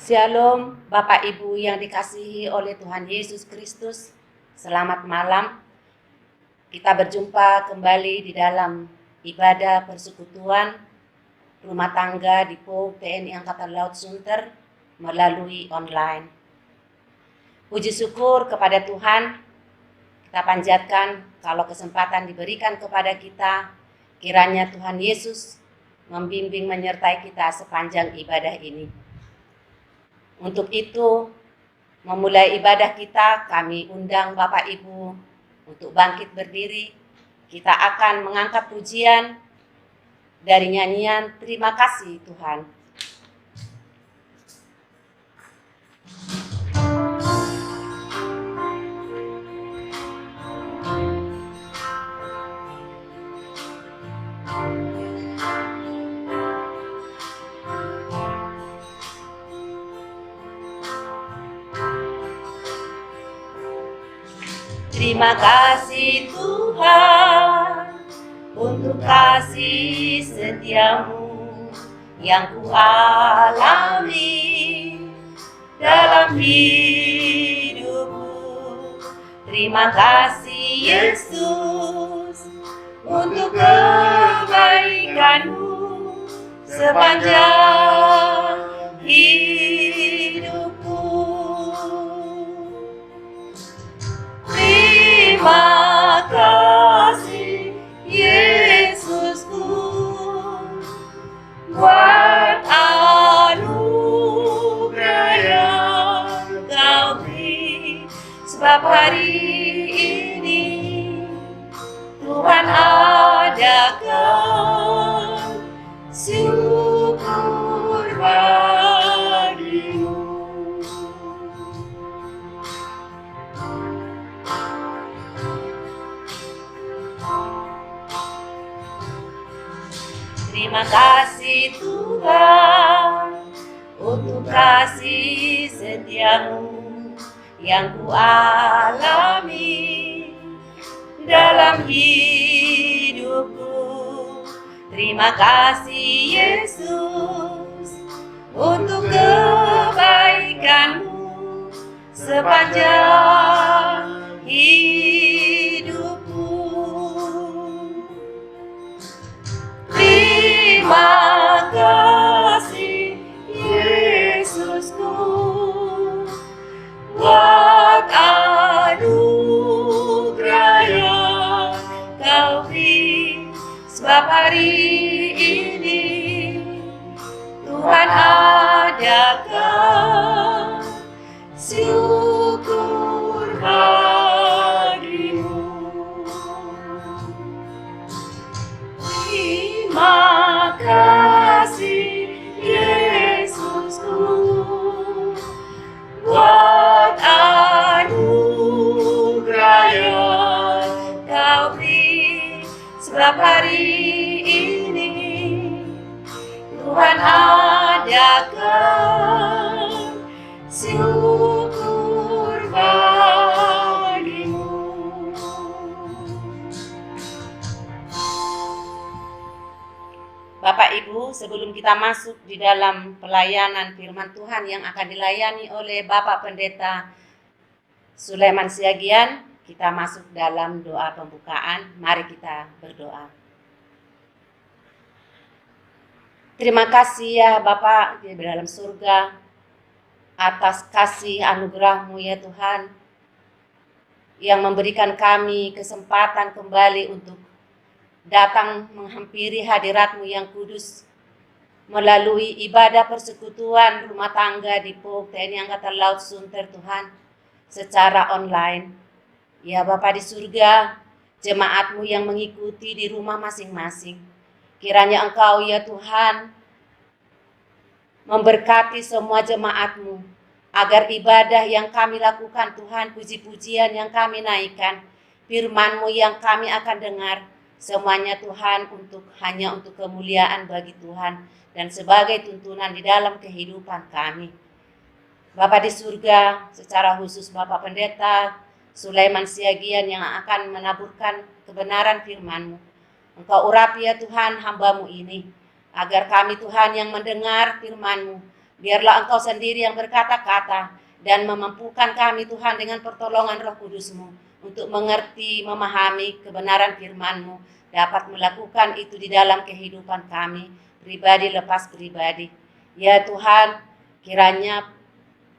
Shalom Bapak Ibu yang dikasihi oleh Tuhan Yesus Kristus. Selamat malam. Kita berjumpa kembali di dalam ibadah persekutuan rumah tangga di POG TNI Angkatan Laut Sunter melalui online. Puji syukur kepada Tuhan, kita panjatkan kalau kesempatan diberikan kepada kita, kiranya Tuhan Yesus membimbing menyertai kita sepanjang ibadah ini. Untuk itu, memulai ibadah kita, kami undang Bapak Ibu untuk bangkit berdiri. Kita akan mengangkat pujian dari nyanyian Terima Kasih Tuhan. Terima kasih Tuhan untuk kasih setiamu yang kualami dalam hidupku. Terima kasih Yesus untuk kebaikanmu sepanjang hidupku. Terima kasih Yesusku buat anugerah yang Kau beri, sebab hari ini Tuhan adakan syukur bagimu. Terima kasih Tuhan untuk kasih setiamu yang kualami dalam hidupku. Terima kasih Yesus untuk kebaikanmu sepanjang hidupku. Terima kasih Yesusku buat anugerah yang Kau beri, sebab hari ini Tuhan adakan syukur bagimu. Terima kasih Yesusku buat anugerah yang Kau beri, sebab hari ini Tuhan adakan syukur bagimu. Bapak Ibu, sebelum kita masuk di dalam pelayanan firman Tuhan yang akan dilayani oleh Bapak Pendeta Sulaiman Siagian, kita masuk dalam doa pembukaan. Mari kita berdoa. Terima kasih ya Bapak di dalam surga atas kasih anugerah-Mu ya Tuhan, yang memberikan kami kesempatan kembali untuk datang menghampiri hadirat-Mu yang kudus melalui ibadah persekutuan rumah tangga di POG TNI Angkatan Laut Sunter Tuhan secara online. Ya Bapa di surga, jemaat-Mu yang mengikuti di rumah masing-masing, kiranya Engkau ya Tuhan memberkati semua jemaat-Mu agar ibadah yang kami lakukan Tuhan, puji-pujian yang kami naikkan, firman-Mu yang kami akan dengar, semuanya Tuhan hanya untuk kemuliaan bagi Tuhan dan sebagai tuntunan di dalam kehidupan kami. Bapa di surga, secara khusus Bapak Pendeta Sulaiman Siagian yang akan menaburkan kebenaran firman-Mu. Engkau urapi ya Tuhan hamba-Mu ini, agar kami Tuhan yang mendengar firman-Mu Biarlah Engkau sendiri yang berkata-kata dan memampukan kami Tuhan dengan pertolongan Roh Kudus-Mu untuk mengerti, memahami kebenaran firman-Mu, dapat melakukan itu di dalam kehidupan kami, pribadi lepas pribadi. Ya Tuhan, kiranya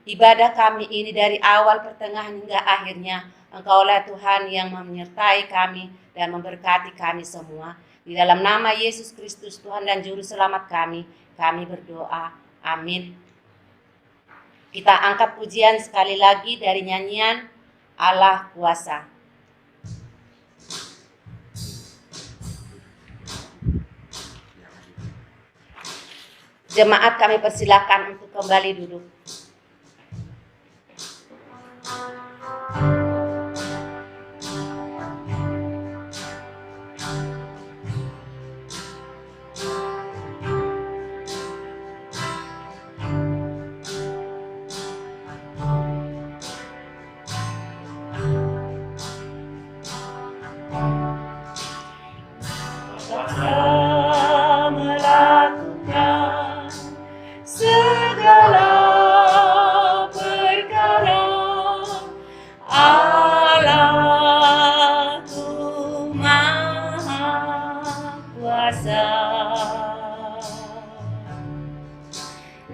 ibadah kami ini dari awal, pertengahan hingga akhirnya, Engkaulah Tuhan yang menyertai kami dan memberkati kami semua. Di dalam nama Yesus Kristus, Tuhan dan Juru Selamat kami berdoa. Amin. Kita angkat pujian sekali lagi dari nyanyian Allah Kuasa. Jemaat kami persilakan untuk kembali duduk.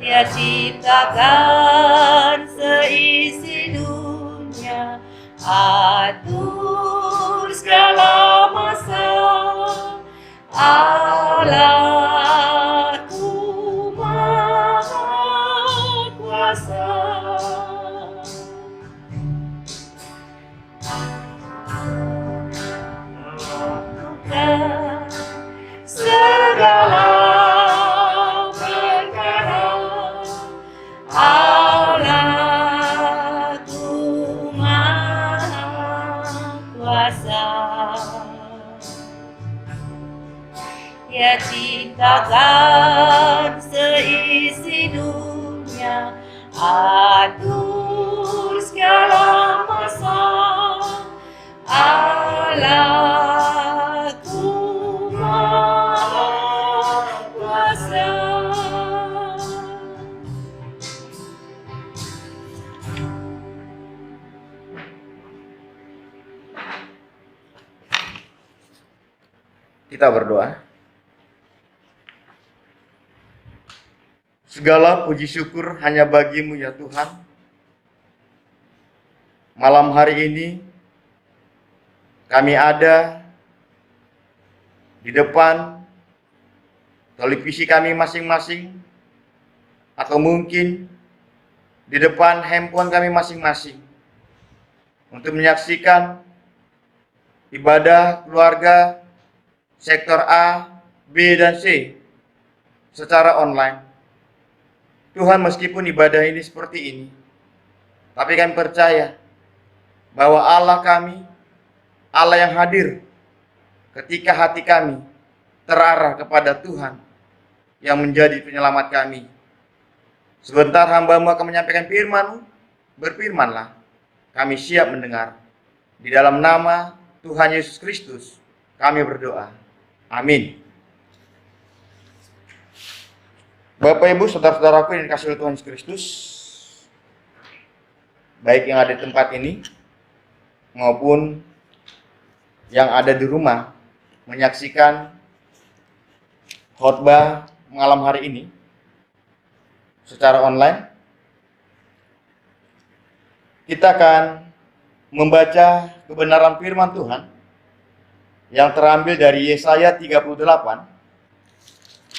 Dia ciptakan seisi dunia, atur segala masa. Allahku Maha Kuasa. Melakukan segala Dia ciptakan seisi dunia, atur segala masa. Allahku Maha Kuasa. Kita berdoa. Segala puji syukur hanya bagi-Mu ya Tuhan. Malam hari ini kami ada di depan televisi kami masing-masing, atau mungkin di depan handphone kami masing-masing, untuk menyaksikan ibadah keluarga sektor A, B, dan C secara online. Tuhan, meskipun ibadah ini seperti ini, tapi kami percaya bahwa Allah kami, Allah yang hadir ketika hati kami terarah kepada Tuhan yang menjadi penyelamat kami. Sebentar hamba-Mu akan menyampaikan firman-Mu, berfirmanlah, kami siap mendengar. Di dalam nama Tuhan Yesus Kristus kami berdoa. Amin. Bapak, Ibu, saudara-saudaraku yang dikasihi oleh Tuhan Yesus Kristus, baik yang ada di tempat ini maupun yang ada di rumah menyaksikan khotbah malam hari ini secara online, kita akan membaca kebenaran firman Tuhan yang terambil dari Yesaya 38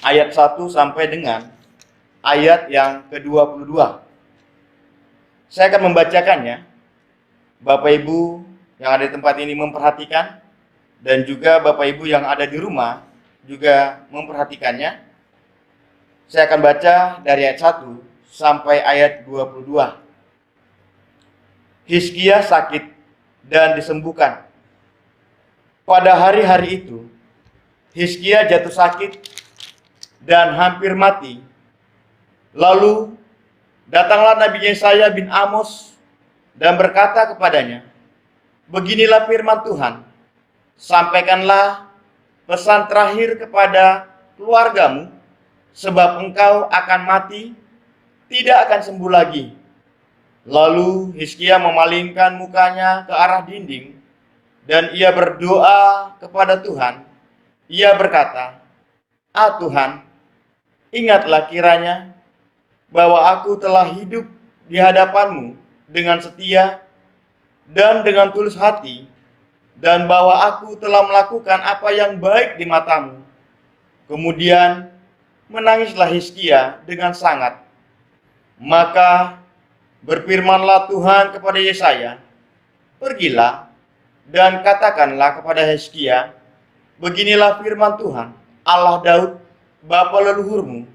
ayat 1 sampai dengan ayat yang ke-22. Saya akan membacakannya. Bapak Ibu yang ada di tempat ini memperhatikan, dan juga Bapak Ibu yang ada di rumah juga memperhatikannya. Saya akan baca dari ayat 1 sampai ayat 22. Hizkia sakit dan disembuhkan. Pada hari-hari itu, Hizkia jatuh sakit dan hampir mati. Lalu datanglah Nabi Yesaya bin Amos dan berkata kepadanya, beginilah firman Tuhan, sampaikanlah pesan terakhir kepada keluargamu, sebab engkau akan mati tidak akan sembuh lagi. Lalu Hizkia memalingkan mukanya ke arah dinding dan ia berdoa kepada Tuhan. Ia berkata, "Ah Tuhan, ingatlah kiranya bahwa aku telah hidup di hadapan-Mu dengan setia dan dengan tulus hati, dan bahwa aku telah melakukan apa yang baik di mata-Mu." Kemudian menangislah Hizkia dengan sangat. Maka berfirmanlah Tuhan kepada Yesaya, "Pergilah dan katakanlah kepada Hizkia, beginilah firman Tuhan, Allah Daud, bapa leluhurmu,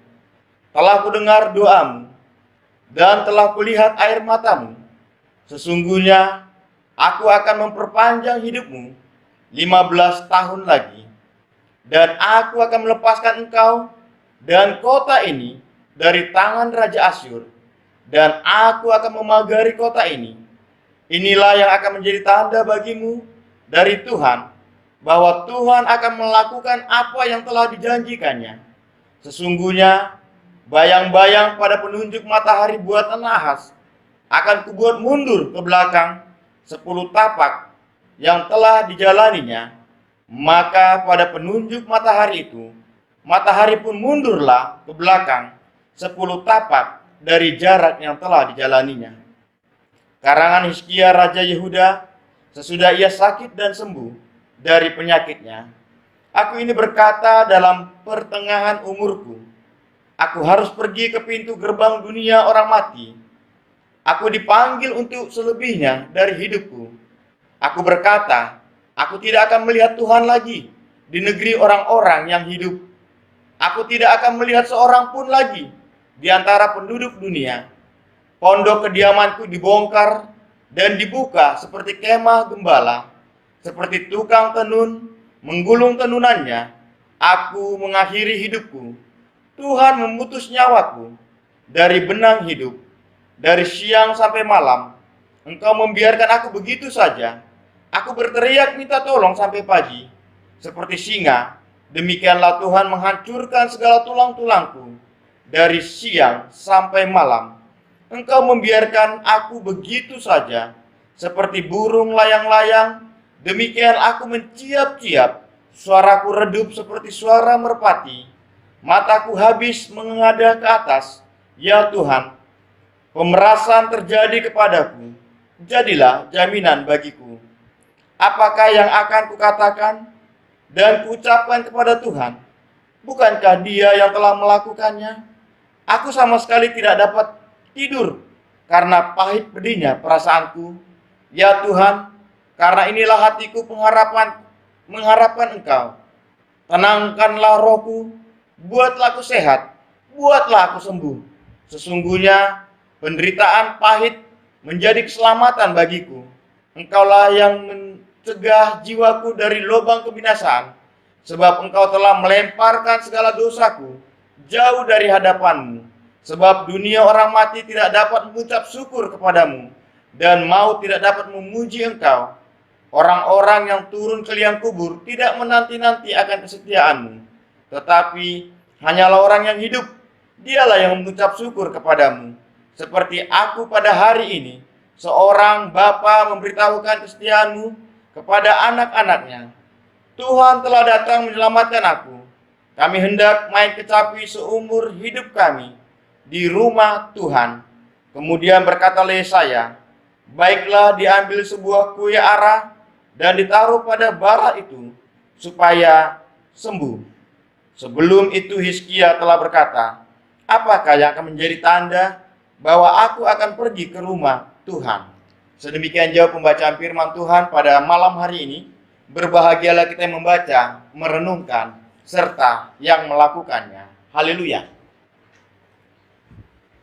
telah kudengar doamu, dan telah kulihat air matamu. Sesungguhnya aku akan memperpanjang hidupmu 15 tahun lagi, dan aku akan melepaskan engkau dan kota ini dari tangan Raja Asyur, dan aku akan memagari kota ini. Inilah yang akan menjadi tanda bagimu dari Tuhan, bahwa Tuhan akan melakukan apa yang telah dijanjikannya. Sesungguhnya bayang-bayang pada penunjuk matahari buatan Nahas akan kubuat mundur ke belakang 10 tapak yang telah dijalaninya. Maka pada penunjuk matahari itu, matahari pun mundurlah ke belakang 10 tapak dari jarak yang telah dijalaninya." Karangan Hizkia Raja Yehuda sesudah ia sakit dan sembuh dari penyakitnya. "Aku ini berkata dalam pertengahan umurku, aku harus pergi ke pintu gerbang dunia orang mati. Aku dipanggil untuk selebihnya dari hidupku. Aku berkata, aku tidak akan melihat Tuhan lagi di negeri orang-orang yang hidup. Aku tidak akan melihat seorang pun lagi di antara penduduk dunia. Pondok kediamanku dibongkar dan dibuka seperti kemah gembala, seperti tukang tenun menggulung tenunannya. Aku mengakhiri hidupku. Tuhan memutus nyawaku dari benang hidup. Dari siang sampai malam, Engkau membiarkan aku begitu saja. Aku berteriak minta tolong sampai pagi. Seperti singa, demikianlah Tuhan menghancurkan segala tulang-tulangku. Dari siang sampai malam, Engkau membiarkan aku begitu saja. Seperti burung layang-layang, demikian aku menciap-ciap. Suaraku redup seperti suara merpati. Mataku habis menengadah ke atas. Ya Tuhan, pemerasan terjadi kepadaku. Jadilah jaminan bagiku. Apakah yang akan kukatakan dan kuucapkan kepada Tuhan? Bukankah Dia yang telah melakukannya? Aku sama sekali tidak dapat tidur karena pahit pedihnya perasaanku. Ya Tuhan, karena inilah hatiku mengharapkan Engkau. Tenangkanlah rohku, buatlah aku sehat, buatlah aku sembuh. Sesungguhnya penderitaan pahit menjadi keselamatan bagiku. Engkaulah yang mencegah jiwaku dari lubang kebinasaan, sebab Engkau telah melemparkan segala dosaku jauh dari hadapan-Mu. Sebab dunia orang mati tidak dapat mengucap syukur kepadamu, dan maut tidak dapat memuji Engkau. Orang-orang yang turun ke liang kubur tidak menanti-nanti akan kesetiaan-Mu, tetapi hanyalah orang yang hidup, dialah yang mengucap syukur kepadamu. Seperti aku pada hari ini, seorang bapa memberitahukan kesetiaan-Mu kepada anak-anaknya. Tuhan telah datang menyelamatkan aku. Kami hendak main kecapi seumur hidup kami di rumah Tuhan. Kemudian berkatalah Yesaya, baiklah diambil sebuah kue ara dan ditaruh pada bara itu, supaya sembuh. Sebelum itu Hizkia telah berkata, apakah yang akan menjadi tanda bahwa aku akan pergi ke rumah Tuhan? Sedemikian jauh pembacaan firman Tuhan pada malam hari ini. Berbahagialah kita yang membaca, merenungkan, serta yang melakukannya. Haleluya.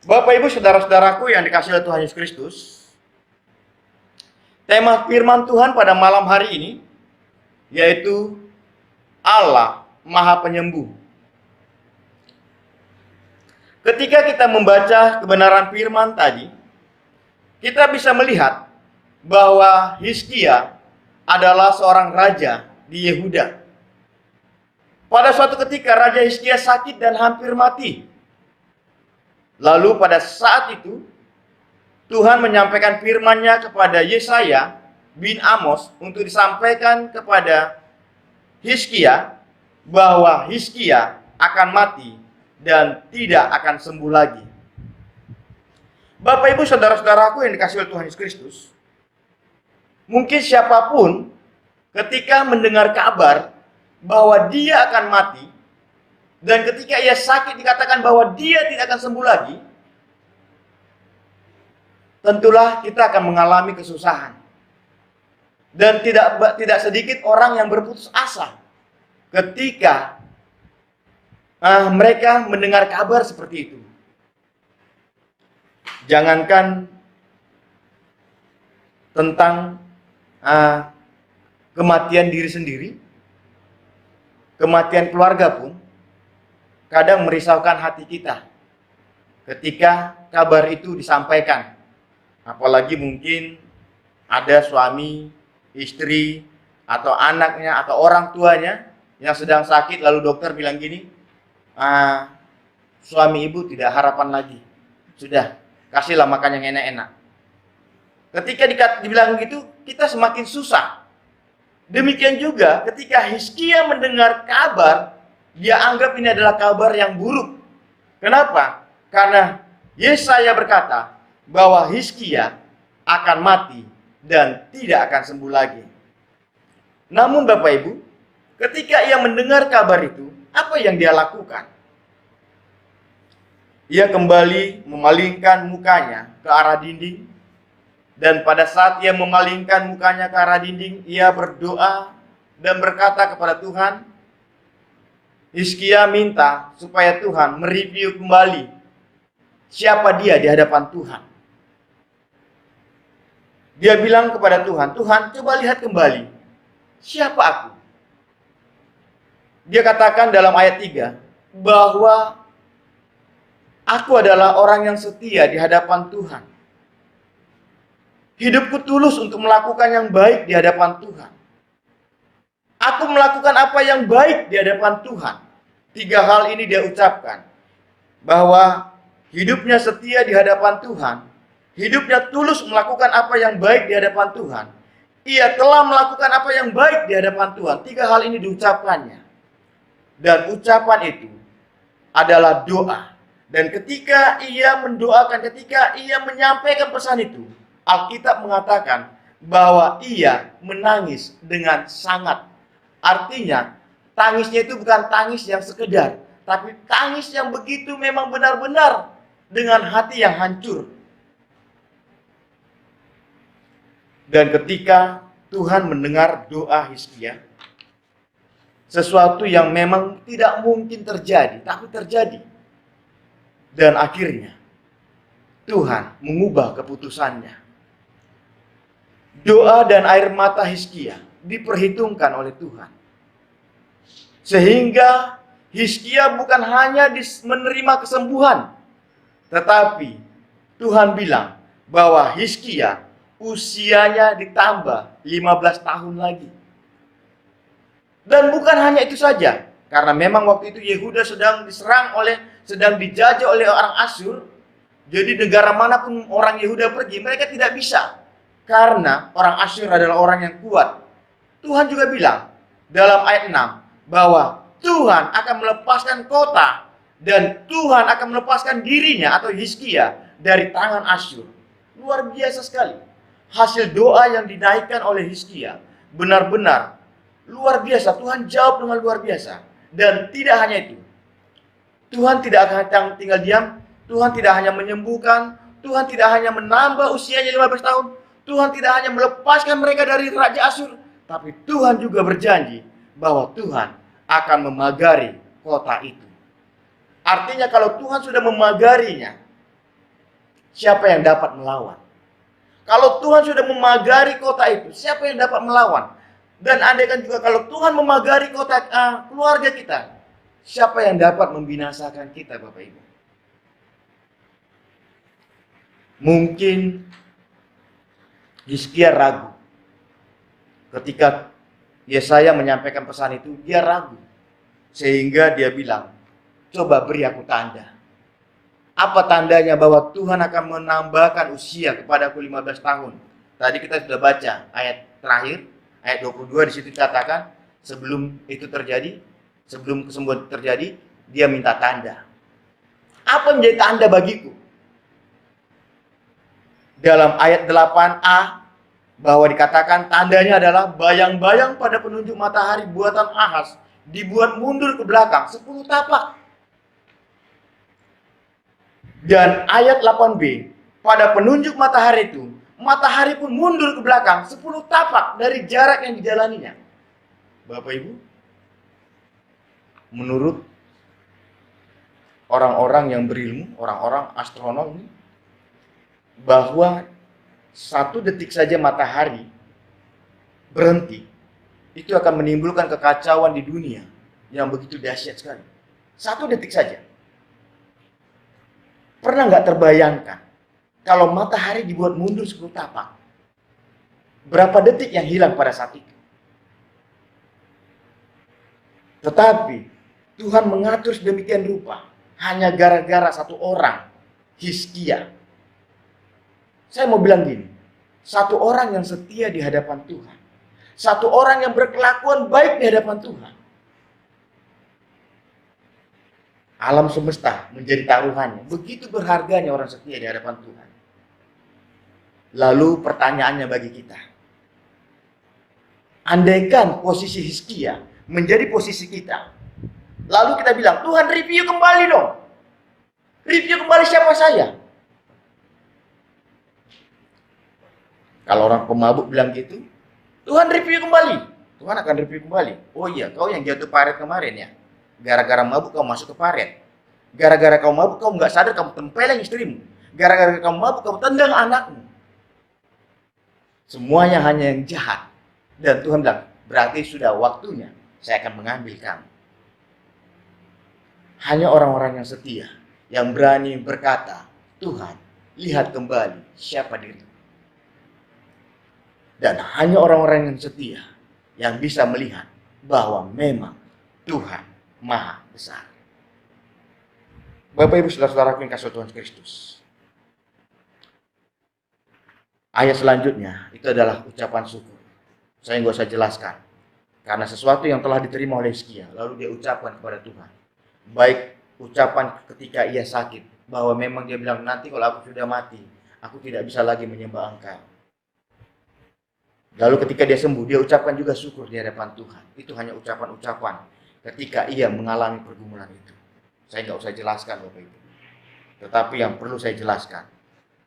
Bapak Ibu saudara-saudaraku yang dikasihi oleh Tuhan Yesus Kristus, tema firman Tuhan pada malam hari ini yaitu Allah Maha Penyembuh. Ketika kita membaca kebenaran firman tadi, kita bisa melihat bahwa Hizkia adalah seorang raja di Yehuda. Pada suatu ketika Raja Hizkia sakit dan hampir mati. Lalu pada saat itu, Tuhan menyampaikan firman-Nya kepada Yesaya bin Amos untuk disampaikan kepada Hizkia bahwa Hizkia akan mati dan tidak akan sembuh lagi. Bapak Ibu saudara-saudaraku yang dikasihi oleh Tuhan Yesus Kristus, mungkin siapapun ketika mendengar kabar bahwa dia akan mati, dan ketika ia sakit dikatakan bahwa dia tidak akan sembuh lagi, tentulah kita akan mengalami kesusahan. Dan tidak sedikit orang yang berputus asa ketika mereka mendengar kabar seperti itu. Jangankan tentang kematian diri sendiri, kematian keluarga pun kadang merisaukan hati kita ketika kabar itu disampaikan. Apalagi mungkin ada suami, istri, atau anaknya, atau orang tuanya yang sedang sakit, lalu dokter bilang gini, suami ibu tidak harapan lagi, sudah, kasihlah makan yang enak-enak. Ketika dibilang gitu, kita semakin susah. Demikian juga ketika Hizkia mendengar kabar, dia anggap ini adalah kabar yang buruk. Kenapa? Karena Yesaya berkata bahwa Hizkia akan mati dan tidak akan sembuh lagi. Namun Bapak Ibu, ketika ia mendengar kabar itu, apa yang dia lakukan? Ia kembali memalingkan mukanya ke arah dinding, dan pada saat ia memalingkan mukanya ke arah dinding, ia berdoa dan berkata kepada Tuhan. Hizkia minta supaya Tuhan mereview kembali siapa dia di hadapan Tuhan. Dia bilang kepada Tuhan, Tuhan coba lihat kembali, siapa aku? Dia katakan dalam ayat 3, bahwa aku adalah orang yang setia di hadapan Tuhan. Hidupku tulus untuk melakukan yang baik di hadapan Tuhan. Aku melakukan apa yang baik di hadapan Tuhan. 3 hal ini dia ucapkan. Bahwa hidupnya setia di hadapan Tuhan. Hidupnya tulus melakukan apa yang baik di hadapan Tuhan. Ia telah melakukan apa yang baik di hadapan Tuhan. 3 hal ini diucapkannya. Dan ucapan itu adalah doa. Dan ketika ia mendoakan, ketika ia menyampaikan pesan itu, Alkitab mengatakan bahwa ia menangis dengan sangat. Artinya, tangisnya itu bukan tangis yang sekedar, tapi tangis yang begitu memang benar-benar dengan hati yang hancur. Dan ketika Tuhan mendengar doa Hizkia, sesuatu yang memang tidak mungkin terjadi, tapi terjadi. Dan akhirnya, Tuhan mengubah keputusannya. Doa dan air mata Hizkia diperhitungkan oleh Tuhan. Sehingga Hizkia bukan hanya menerima kesembuhan, tetapi Tuhan bilang bahwa Hizkia usianya ditambah 15 tahun lagi. Dan bukan hanya itu saja, karena memang waktu itu Yehuda sedang dijajah oleh orang Asyur. Jadi negara manapun orang Yehuda pergi, mereka tidak bisa, karena orang Asyur adalah orang yang kuat. Tuhan juga bilang dalam ayat 6 bahwa Tuhan akan melepaskan kota dan Tuhan akan melepaskan dirinya atau Hizkia dari tangan Asyur. Luar biasa sekali. Hasil doa yang dinaikkan oleh Hizkia benar-benar luar biasa. Tuhan jawab dengan luar biasa. Dan tidak hanya itu, Tuhan tidak akan tinggal diam. Tuhan tidak hanya menyembuhkan, Tuhan tidak hanya menambah usianya 15 tahun, Tuhan tidak hanya melepaskan mereka dari Raja Asyur, tapi Tuhan juga berjanji bahwa Tuhan akan memagari kota itu. Artinya kalau Tuhan sudah memagarinya, siapa yang dapat melawan? Kalau Tuhan sudah memagari kota itu, siapa yang dapat melawan? Dan andaikan juga kalau Tuhan memagari kota keluarga kita, siapa yang dapat membinasakan kita, Bapak Ibu? Mungkin Hizkia ragu. Ketika Yesaya menyampaikan pesan itu, dia ragu. Sehingga dia bilang, coba beri aku tanda. Apa tandanya bahwa Tuhan akan menambahkan usia kepadaku 15 tahun? Tadi kita sudah baca ayat terakhir, ayat 22 di situ dikatakan sebelum itu terjadi, sebelum kesembuhan terjadi, dia minta tanda. Apa menjadi tanda bagiku? Dalam ayat 8a bahwa dikatakan tandanya adalah bayang-bayang pada penunjuk matahari buatan Ahas dibuat mundur ke belakang 10 tapak. Dan ayat 8b, pada penunjuk matahari itu, matahari pun mundur ke belakang 10 tapak dari jarak yang dijalaninya. Bapak Ibu, menurut orang-orang yang berilmu, orang-orang astronom ini, bahwa 1 detik saja matahari berhenti, itu akan menimbulkan kekacauan di dunia yang begitu dahsyat sekali. 1 detik saja. Pernah nggak terbayangkan kalau matahari dibuat mundur 10 tapak? Berapa detik yang hilang pada saat itu? Tetapi Tuhan mengatur sedemikian rupa hanya gara-gara 1 orang, Hizkia. Saya mau bilang gini, 1 orang yang setia di hadapan Tuhan, 1 orang yang berkelakuan baik di hadapan Tuhan, alam semesta menjadi taruhannya. Begitu berharganya orang setia di hadapan Tuhan. Lalu pertanyaannya bagi kita, andaikan posisi Hizkia menjadi posisi kita, lalu kita bilang, Tuhan review kembali dong, review kembali siapa saya. Kalau orang pemabuk bilang gitu, Tuhan review kembali, Tuhan akan review kembali. Oh iya, kau yang jatuh paret kemarin ya, gara-gara mabuk kau masuk ke paret. Gara-gara kau mabuk kau nggak sadar kamu tempeleng istrimu. Gara-gara kamu mabuk kamu tendang anakmu. Semuanya hanya yang jahat. Dan Tuhan bilang, berarti sudah waktunya saya akan mengambil kamu. Hanya orang-orang yang setia, yang berani berkata, Tuhan, lihat kembali siapa dirimu. Dan hanya orang-orang yang setia yang bisa melihat bahwa memang Tuhan Maha Besar. Bapak Ibu saudara-saudaraku yang kasih Tuhan Kristus. Ayat selanjutnya itu adalah ucapan syukur. Saya nggak usah jelaskan. Karena sesuatu yang telah diterima oleh Hizkia lalu dia ucapkan kepada Tuhan. Baik ucapan ketika ia sakit, bahwa memang dia bilang, nanti kalau aku sudah mati, aku tidak bisa lagi menyembah Engkau. Lalu ketika dia sembuh, dia ucapkan juga syukur di hadapan Tuhan. Itu hanya ucapan-ucapan ketika ia mengalami pergumulan itu. Saya nggak usah jelaskan Bapak Ibu. Tetapi yang perlu saya jelaskan,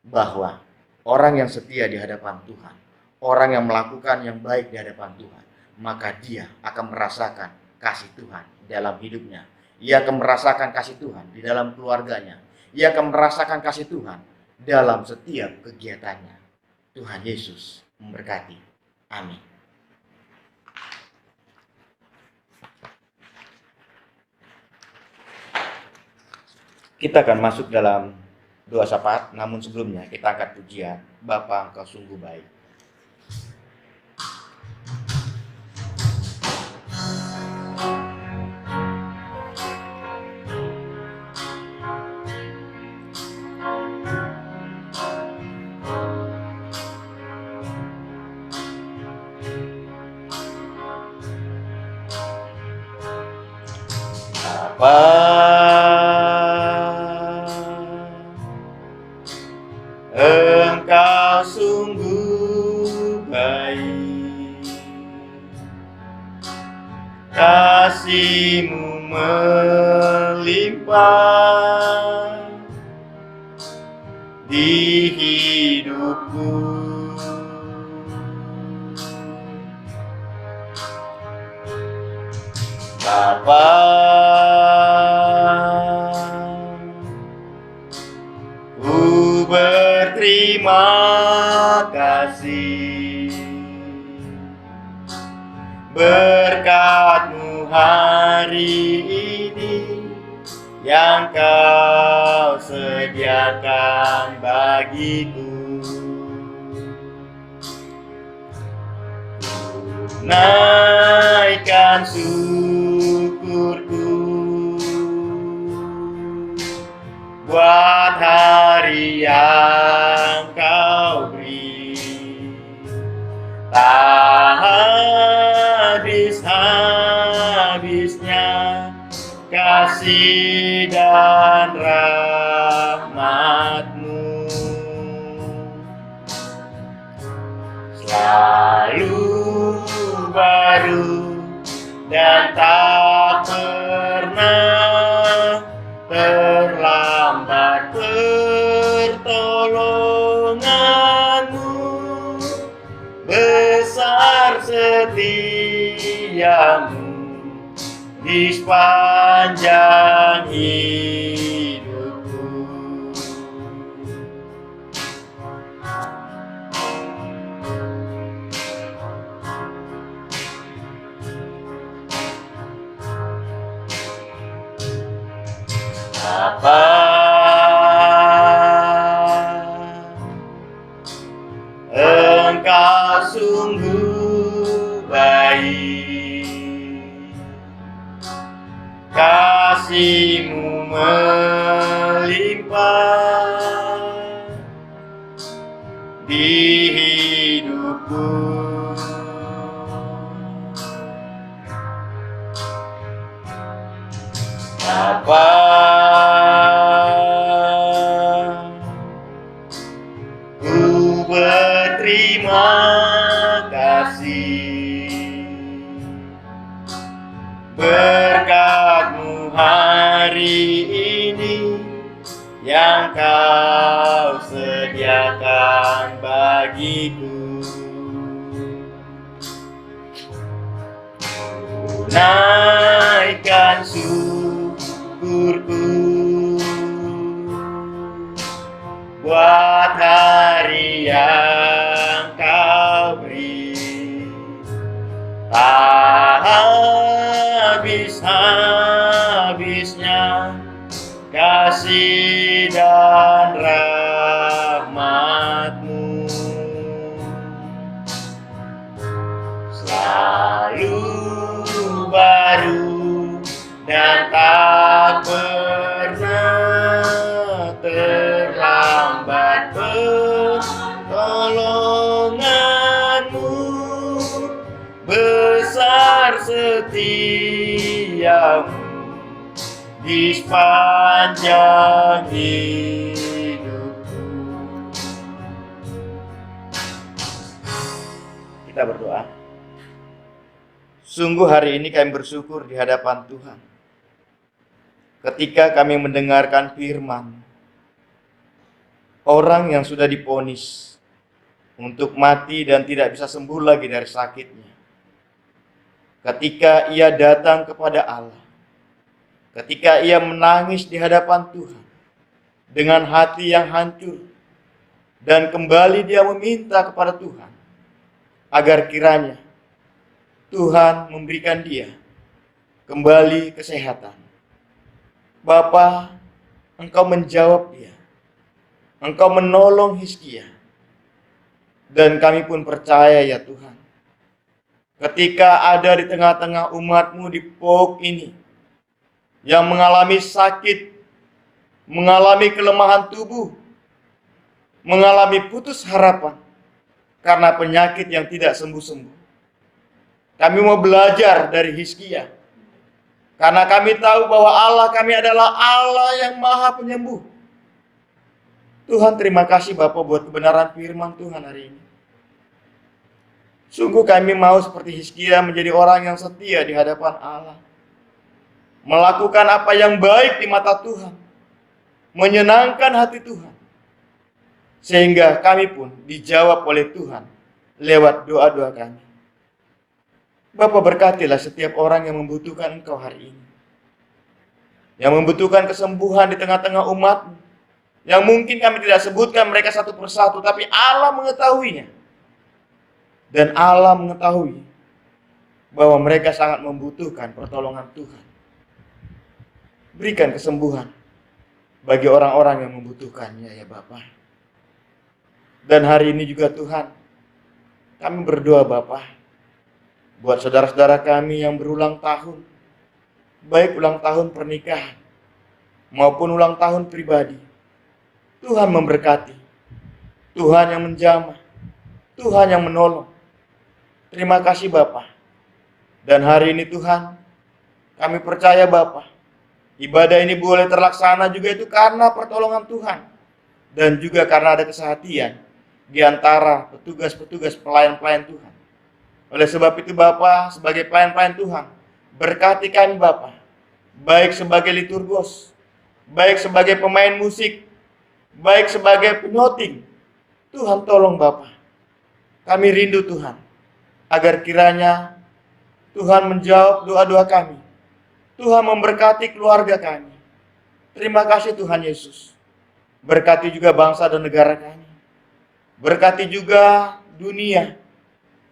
bahwa orang yang setia di hadapan Tuhan, orang yang melakukan yang baik di hadapan Tuhan, maka dia akan merasakan kasih Tuhan dalam hidupnya. Ia akan merasakan kasih Tuhan di dalam keluarganya. Ia akan merasakan kasih Tuhan dalam setiap kegiatannya. Tuhan Yesus memberkati. Amin. Kita akan masuk dalam doa syafaat, namun sebelumnya kita angkat pujian, Bapa Engkau sungguh baik. Engkau sungguh baik, kasih-Mu melimpah di hidupku. Bapa, ku berterima kasih, berkat-Mu hari ini yang Kau sediakan bagiku. Naikkan syukurku buat yang Kau beri, tak habis-habisnya kasih dan rahmat-Mu. Selalu baru dan tak pernah terlambat pertolongan-Mu. Besar setia-Mu di sepanjang hidupku. Bapa, Engkau sungguh baik, kasih-Mu melimpah di hidupku. Bapa, ku berterima kasih berkat-Mu hari ini yang Kau sediakan bagiku. Naikkan syukurku buat hari yang Kau beri, tak habis-habisnya kasih dan rahmat-Mu. Selalu baru dan tak pernah terlambat pertolongan-Mu. Besar setia-Mu di sepanjang hidupku. Kita berdoa. Sungguh hari ini kami bersyukur di hadapan Tuhan. Ketika kami mendengarkan firman, orang yang sudah divonis untuk mati dan tidak bisa sembuh lagi dari sakitnya. Ketika ia datang kepada Allah, ketika ia menangis di hadapan Tuhan dengan hati yang hancur, dan kembali dia meminta kepada Tuhan agar kiranya Tuhan memberikan dia kembali kesehatan. Bapa, Engkau menjawab dia. Engkau menolong Hizkia. Dan kami pun percaya ya Tuhan, ketika ada di tengah-tengah umat-Mu di POK ini yang mengalami sakit, mengalami kelemahan tubuh, mengalami putus harapan karena penyakit yang tidak sembuh-sembuh. Kami mau belajar dari Hizkia, karena kami tahu bahwa Allah kami adalah Allah yang Maha Penyembuh. Tuhan, terima kasih Bapa buat kebenaran firman Tuhan hari ini. Sungguh kami mau seperti Hizkia menjadi orang yang setia di hadapan Allah, melakukan apa yang baik di mata Tuhan, menyenangkan hati Tuhan, sehingga kami pun dijawab oleh Tuhan lewat doa-doa kami. Bapa, berkatilah setiap orang yang membutuhkan Engkau hari ini, yang membutuhkan kesembuhan di tengah-tengah umat, yang mungkin kami tidak sebutkan mereka satu persatu, tapi Allah mengetahuinya. Dan Allah mengetahui bahwa mereka sangat membutuhkan pertolongan Tuhan. Berikan kesembuhan bagi orang-orang yang membutuhkannya ya Bapa. Dan hari ini juga Tuhan, kami berdoa Bapa, buat saudara-saudara kami yang berulang tahun, baik ulang tahun pernikahan maupun ulang tahun pribadi. Tuhan memberkati, Tuhan yang menjamah, Tuhan yang menolong. Terima kasih Bapa. Dan hari ini Tuhan, kami percaya Bapa, ibadah ini boleh terlaksana juga itu karena pertolongan Tuhan. Dan juga karena ada kesehatian di antara petugas-petugas pelayan-pelayan Tuhan. Oleh sebab itu Bapa, sebagai pelayan-pelayan Tuhan, berkati kami Bapa, baik sebagai liturgos, baik sebagai pemain musik, baik sebagai penyoting. Tuhan tolong Bapa, kami rindu Tuhan, agar kiranya Tuhan menjawab doa-doa kami. Tuhan memberkati keluarga kami. Terima kasih Tuhan Yesus. Berkati juga bangsa dan negara kami. Berkati juga dunia,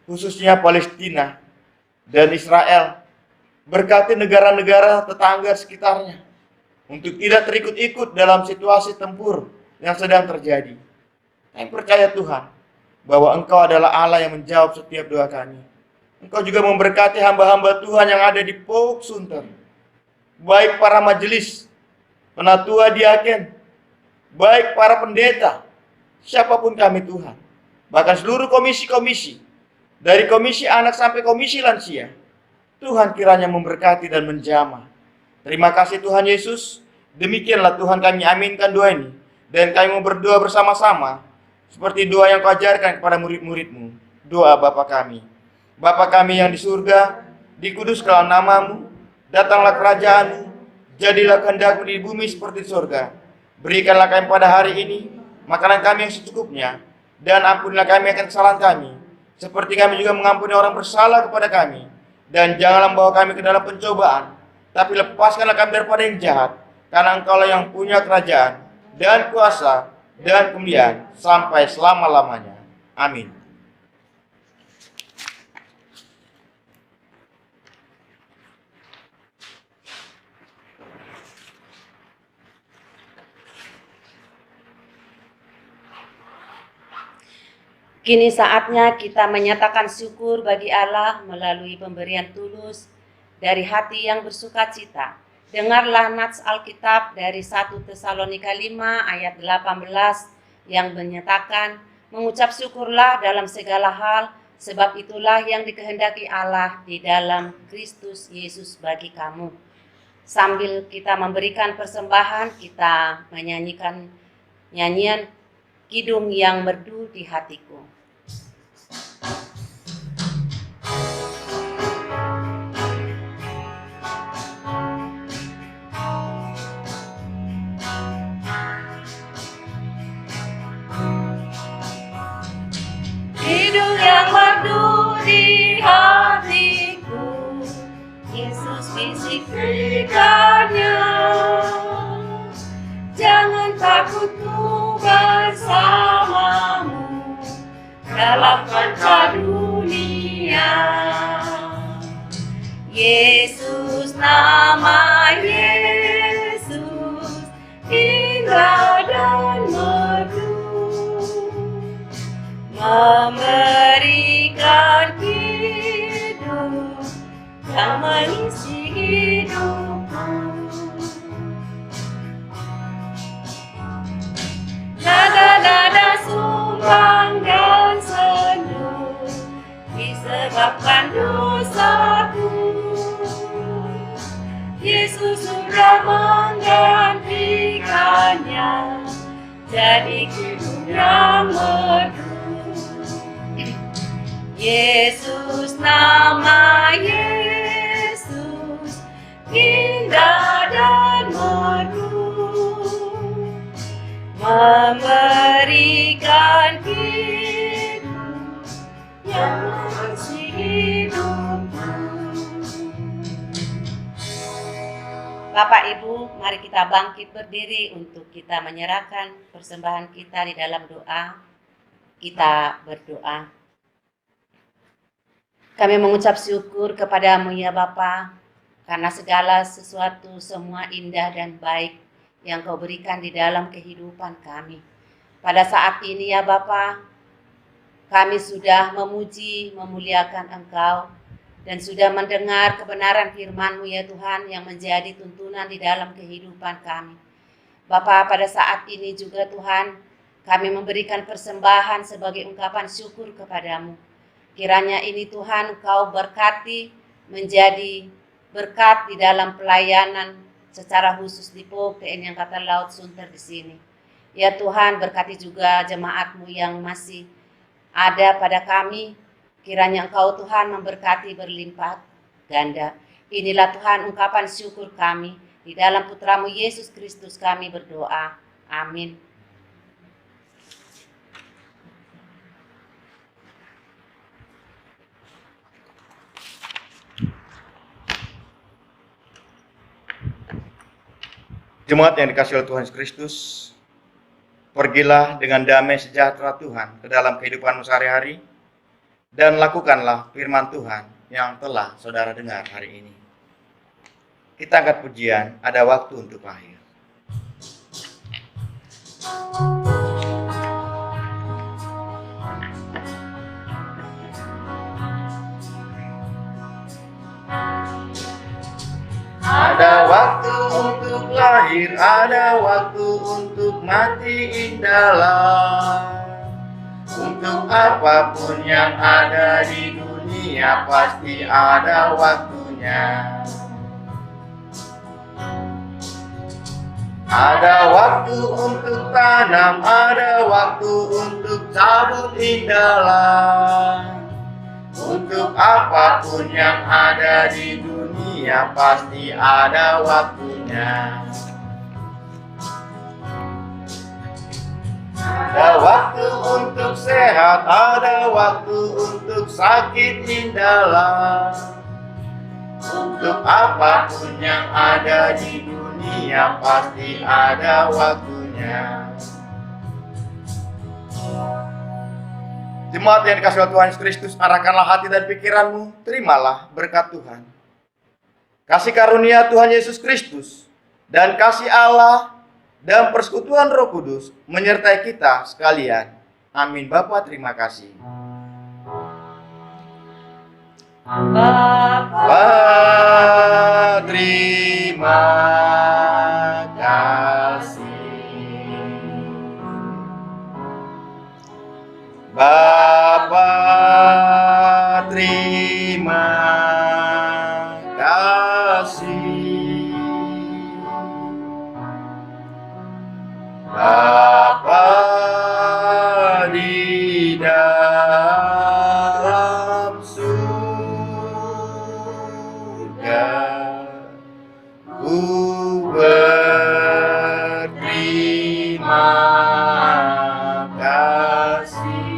khususnya Palestina dan Israel. Berkati negara-negara tetangga sekitarnya, untuk tidak terikut-ikut dalam situasi tempur yang sedang terjadi. Kami percaya Tuhan, bahwa Engkau adalah Allah yang menjawab setiap doa kami. Engkau juga memberkati hamba-hamba Tuhan yang ada di Pok Sunter, baik para majelis, penatua diaken, baik para pendeta, siapapun kami Tuhan, bahkan seluruh komisi-komisi, dari komisi anak sampai komisi lansia, Tuhan kiranya memberkati dan menjamah. Terima kasih Tuhan Yesus. Demikianlah Tuhan kami aminkan doa ini, dan kami mau berdoa bersama-sama seperti doa yang Kau ajarkan kepada murid-murid-Mu. Doa Bapa kami. Bapa kami yang di surga, dikuduskanlah nama-Mu, datanglah kerajaan-Mu, jadilah kehendak-Mu di bumi seperti di surga. Berikanlah kami pada hari ini makanan kami yang secukupnya, dan ampunilah kami akan kesalahan kami, seperti kami juga mengampuni orang bersalah kepada kami. Dan janganlah membawa kami ke dalam pencobaan, tapi lepaskanlah kami daripada yang jahat, karena Engkaulah yang punya kerajaan, dan kuasa, dan kemuliaan, sampai selama-lamanya. Amin. Kini saatnya kita menyatakan syukur bagi Allah melalui pemberian tulus dari hati yang bersukacita. Dengarlah nats Alkitab dari 1 Tesalonika 5 ayat 18 yang menyatakan, mengucap syukurlah dalam segala hal, sebab itulah yang dikehendaki Allah di dalam Kristus Yesus bagi kamu. Sambil kita memberikan persembahan, kita menyanyikan nyanyian Kidung yang Merdu di Hatiku. Hidung yang merdu di hatiku, Yesus bisikannya. Jangan takut, ku bersamamu dalam kancah dunia. Yesus, nama Yesus, indah dan merdu, memberikan hidup yang mengisi hidupku. Nada-nada sumbang dan sendu disebabkan dosaku. Yesus sudah menggantikannya jadi kidung yang merdu. Yesus, nama Yesus, indah dan merdu, memberikan hidup yang mengisi hidupku. Bapak Ibu, mari kita bangkit berdiri untuk kita menyerahkan persembahan kita di dalam doa. Kita berdoa. Kami mengucap syukur kepadamu ya Bapa, karena segala sesuatu semua indah dan baik yang Kau berikan di dalam kehidupan kami. Pada saat ini ya Bapa, kami sudah memuji, memuliakan Engkau, dan sudah mendengar kebenaran firman-Mu ya Tuhan yang menjadi tuntunan di dalam kehidupan kami. Bapa, pada saat ini juga Tuhan, kami memberikan persembahan sebagai ungkapan syukur kepadamu. Kiranya ini Tuhan Kau berkati menjadi berkat di dalam pelayanan secara khusus di POG TNI Angkatan Laut Sunter di sini. Ya Tuhan, berkati juga jemaat-Mu yang masih ada pada kami. Kiranya Engkau Tuhan memberkati berlimpah ganda. Inilah Tuhan ungkapan syukur kami. Di dalam Putra-Mu Yesus Kristus kami berdoa. Amin. Jemaat yang dikasihi oleh Tuhan Yesus Kristus, pergilah dengan damai sejahtera Tuhan ke dalam kehidupanmu sehari-hari, dan lakukanlah firman Tuhan yang telah saudara dengar hari ini. Kita angkat pujian, ada waktu untuk lahir. Ada waktu untuk lahir, ada waktu untuk mati indahlah. Untuk apapun yang ada di dunia pasti ada waktunya. Ada waktu untuk tanam, ada waktu untuk cabut indahlah. Untuk apapun yang ada di dunia pasti ada waktunya. Ada waktu untuk sehat, ada waktu untuk sakit indahlah. Untuk apapun yang ada di dunia pasti ada waktunya. Jemaat yang dikasihi oleh Tuhan Yesus Kristus, arahkanlah hati dan pikiranmu, terimalah berkat Tuhan. Kasih karunia Tuhan Yesus Kristus dan kasih Allah dan persekutuan Roh Kudus menyertai kita sekalian. Amin. Bapa, terima kasih. Bapa, terima kasih. Bapa, terima kasih. Bapa di dalam surga, ku berterima kasih.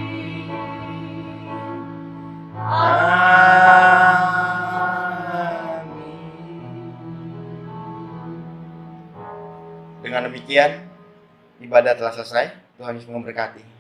Dengan demikian, ibadah telah selesai. Tuhan Yesus memberkati.